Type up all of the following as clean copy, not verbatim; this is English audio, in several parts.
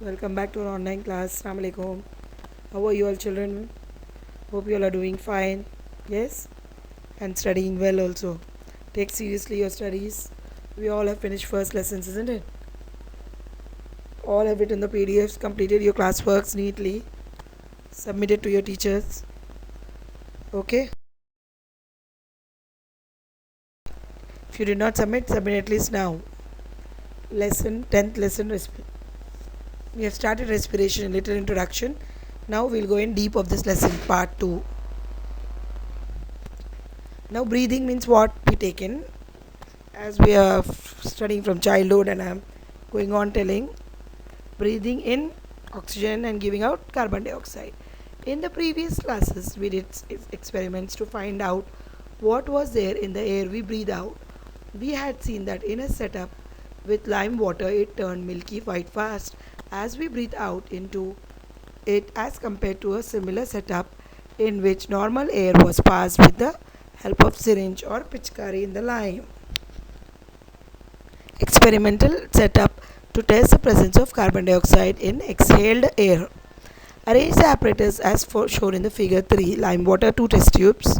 Welcome back to our online class. Assalamu alaikum. How are you all children? Hope you all are doing fine. Yes? And studying well also. Take seriously your studies. We all have finished first lessons, isn't it? All have written the PDFs, completed your classworks neatly, submitted to your teachers. Okay? If you did not submit at least now. Lesson 10th lesson. We have started respiration, little introduction. Now we'll go in deep of this lesson, part 2. Now breathing means what we take in, as we are studying from childhood, and I'm going on telling breathing in oxygen and giving out carbon dioxide. In the previous classes we did experiments to find out what was there in the air we breathe out. We had seen that in a setup with lime water it turned milky white fast as we breathe out into it, as compared to a similar setup in which normal air was passed with the help of syringe or pitchkari in the lime. Experimental setup to test the presence of carbon dioxide in exhaled air. Arrange the apparatus as shown in the figure 3. Lime water, 2 test tubes.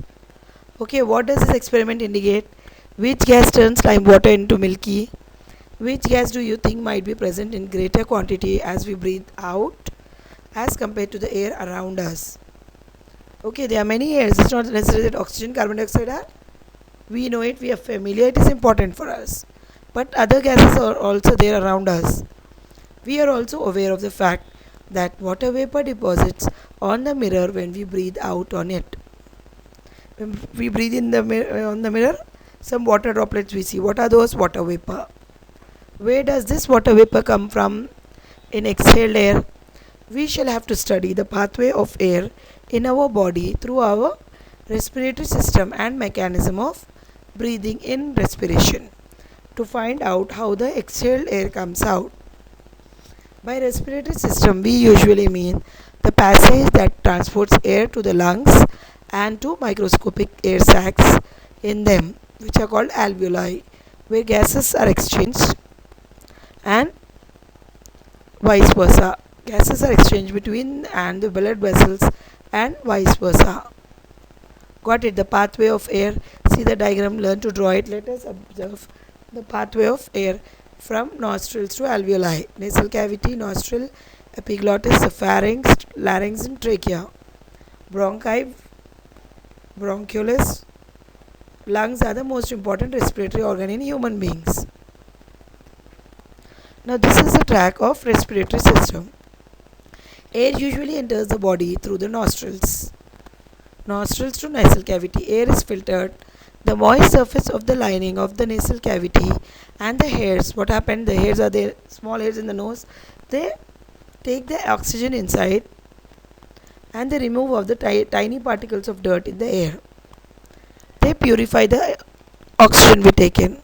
Okay, what does this experiment indicate? Which gas turns lime water into milky? Which gas do you think might be present in greater quantity as we breathe out as compared to the air around us? Okay, there are many airs. It's not necessary that oxygen, carbon dioxide are. We know it, we are familiar, it is important for us. But other gases are also there around us. We are also aware of the fact that water vapor deposits on the mirror when we breathe out on it. When we breathe in the on the mirror, some water droplets we see. What are those? Water vapor. Where does this water vapor come from in exhaled air? We shall have to study the pathway of air in our body through our respiratory system and mechanism of breathing in respiration to find out how the exhaled air comes out. By respiratory system we usually mean the passage that transports air to the lungs and to microscopic air sacs in them, which are called alveoli, where gases are exchanged, and vice versa. Gases are exchanged between and the blood vessels and vice versa. Got it? The pathway of air. See the diagram, learn to draw it. Let us observe the pathway of air from nostrils to alveoli. Nasal cavity, nostril, epiglottis, the pharynx, larynx and trachea. Bronchi, bronchioles. Lungs are the most important respiratory organ in human beings. Now this is the track of respiratory system. Air usually enters the body through the nostrils. Nostrils to nasal cavity. Air is filtered. The moist surface of the lining of the nasal cavity and the hairs. What happened? The hairs are there, small hairs in the nose. They take the oxygen inside and they remove of the tiny particles of dirt in the air. They purify the oxygen we take in.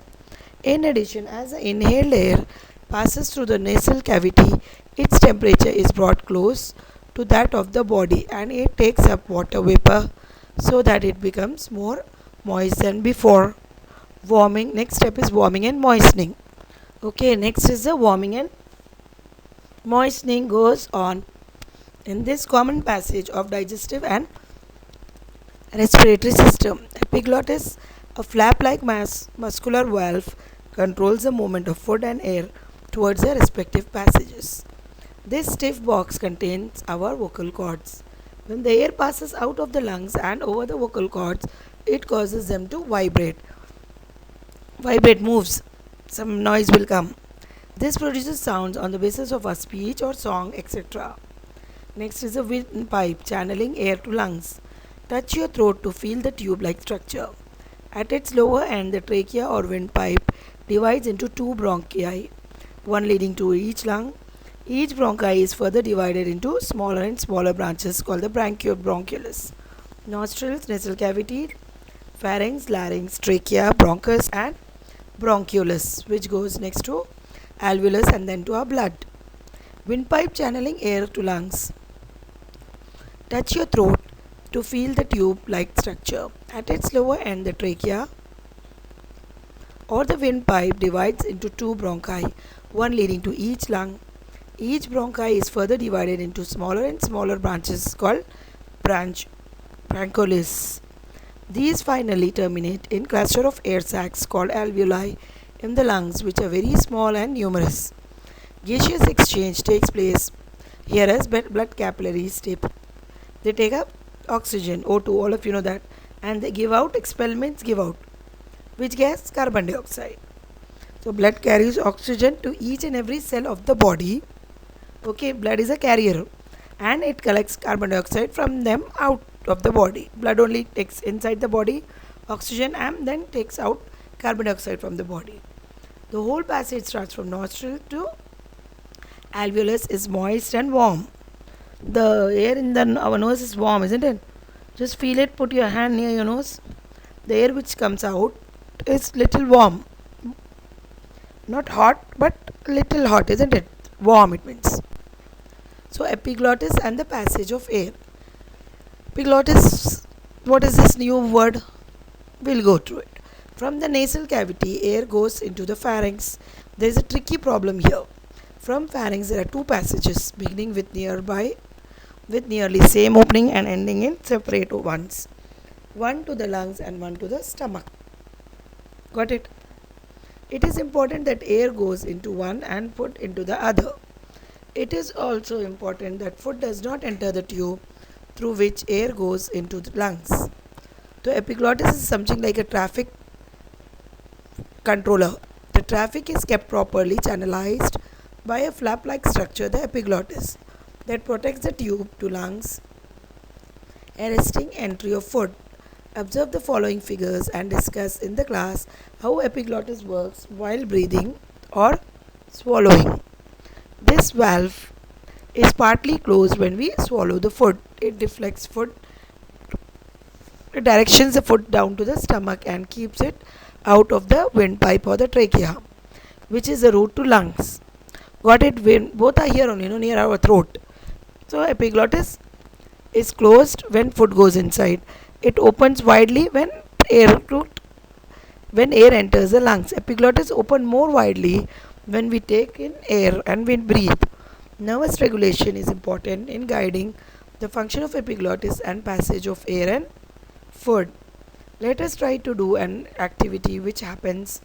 In addition, as the inhaled air passes through the nasal cavity, its temperature is brought close to that of the body and it takes up water vapor so that it becomes more moist than before. Warming. Next step is warming and moistening. Okay, next is the warming and moistening goes on in this common passage of digestive and respiratory system. Epiglottis, a flap-like muscular valve, controls the movement of food and air towards their respective passages. This stiff box contains our vocal cords. When the air passes out of the lungs and over the vocal cords, it causes them to vibrate. Vibrate moves, some noise will come. This produces sounds on the basis of our speech or song, etc. Next is the windpipe, channeling air to lungs. Touch your throat to feel the tube-like structure. At its lower end, the trachea or windpipe divides into two bronchi, one leading to each lung. Each bronchi is further divided into smaller and smaller branches called the bronchioles. Nostrils, nasal cavity, pharynx, larynx, trachea, bronchus and bronchioles, which goes next to alveolus and then to our blood. Windpipe channeling air to lungs. Touch your throat to feel the tube-like structure. At its lower end, the trachea or the windpipe divides into two bronchi, one leading to each lung. Each bronchi is further divided into smaller and smaller branches called bronchioles. These finally terminate in cluster of air sacs called alveoli in the lungs, which are very small and numerous. Gaseous exchange takes place here as blood capillaries they take up oxygen, O2, all of you know that, and they give out, expel means give out. Which gas? Carbon dioxide. So blood carries oxygen to each and every cell of the body. Okay, blood is a carrier and it collects carbon dioxide from them out of the body. Blood only takes inside the body oxygen and then takes out carbon dioxide from the body. The whole passage starts from nostril to alveolus is moist and warm. The air in our nose is warm, isn't it? Just feel it, put your hand near your nose. The air which comes out is little warm. Not hot, but little hot, isn't it? Warm it means. So epiglottis and the passage of air. Epiglottis, what is this new word? We'll go through it. From the nasal cavity, air goes into the pharynx. There is a tricky problem here. From pharynx, there are two passages, beginning with nearly same opening and ending in separate ones. One to the lungs and one to the stomach. Got it? It is important that air goes into one and food into the other. It is also important that food does not enter the tube through which air goes into the lungs. The epiglottis is something like a traffic controller. The traffic is kept properly channelized by a flap-like structure, the epiglottis, that protects the tube to lungs, arresting entry of food. Observe the following figures and discuss in the class how epiglottis works while breathing or swallowing. This valve is partly closed when we swallow the food. It deflects food, it directions the food down to the stomach and keeps it out of the windpipe or the trachea, which is the route to lungs. Got it? Both are here only, near our throat. So epiglottis is closed when food goes inside. It opens widely when air enters the lungs. Epiglottis open more widely when we take in air and we breathe. Nervous regulation is important in guiding the function of epiglottis and passage of air and food. Let us try to do an activity which happens.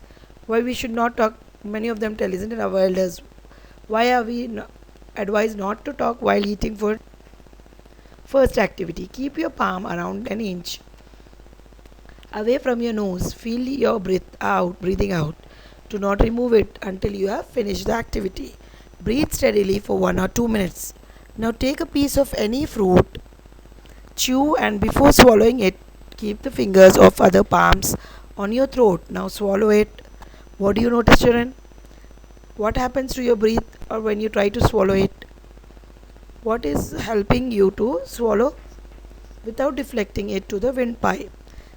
Why we should not talk? Many of them tell, isn't it, our elders? Why are we advised not to talk while eating food? First activity, keep your palm around an inch away from your nose. Feel your breathing out. Do not remove it until you have finished the activity. Breathe steadily for 1 or 2 minutes. Now take a piece of any fruit, chew, and before swallowing it, keep the fingers of other palms on your throat. Now swallow it. What do you notice, children? What happens to your breath or when you try to swallow it? What is helping you to swallow without deflecting it to the windpipe?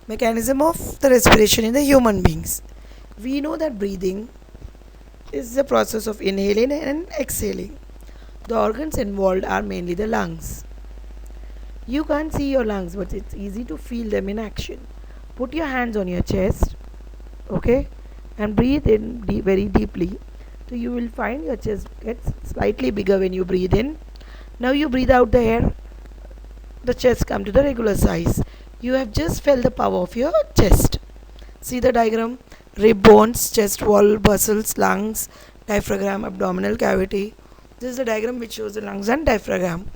Mechanism of the respiration in the human beings. We know that breathing is the process of inhaling and exhaling. The organs involved are mainly the lungs. You can't see your lungs, but it's easy to feel them in action. Put your hands on your chest, okay, and breathe in very deeply. So you will find your chest gets slightly bigger when you breathe in. Now you breathe out the air, the chest comes to the regular size. You have just felt the power of your chest. See the diagram? Rib bones, chest wall, muscles, lungs, diaphragm, abdominal cavity. This is the diagram which shows the lungs and diaphragm.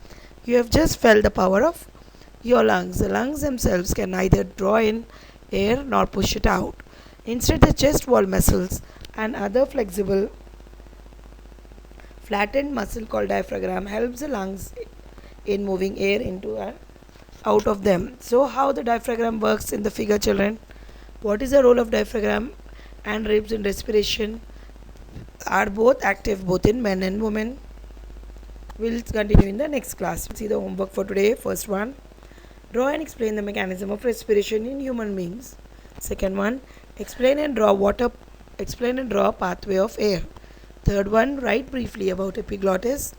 You have just felt the power of your lungs. The lungs themselves can neither draw in air nor push it out. Instead, the chest wall muscles and other flexible flattened muscle called diaphragm helps the lungs in moving air into and out of them. So how the diaphragm works in the figure, children? What is the role of diaphragm and ribs in respiration? Are both active both in men and women? We'll continue in the next class. See the homework for today. First one, draw and explain the mechanism of respiration in human beings. Second one, explain and draw pathway of air. Third one, write briefly about epiglottis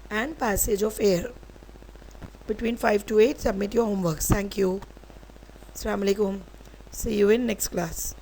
and passage of air. Between 5 to 8, submit your homeworks. Thank you. Assalamu alaikum. See you in next class.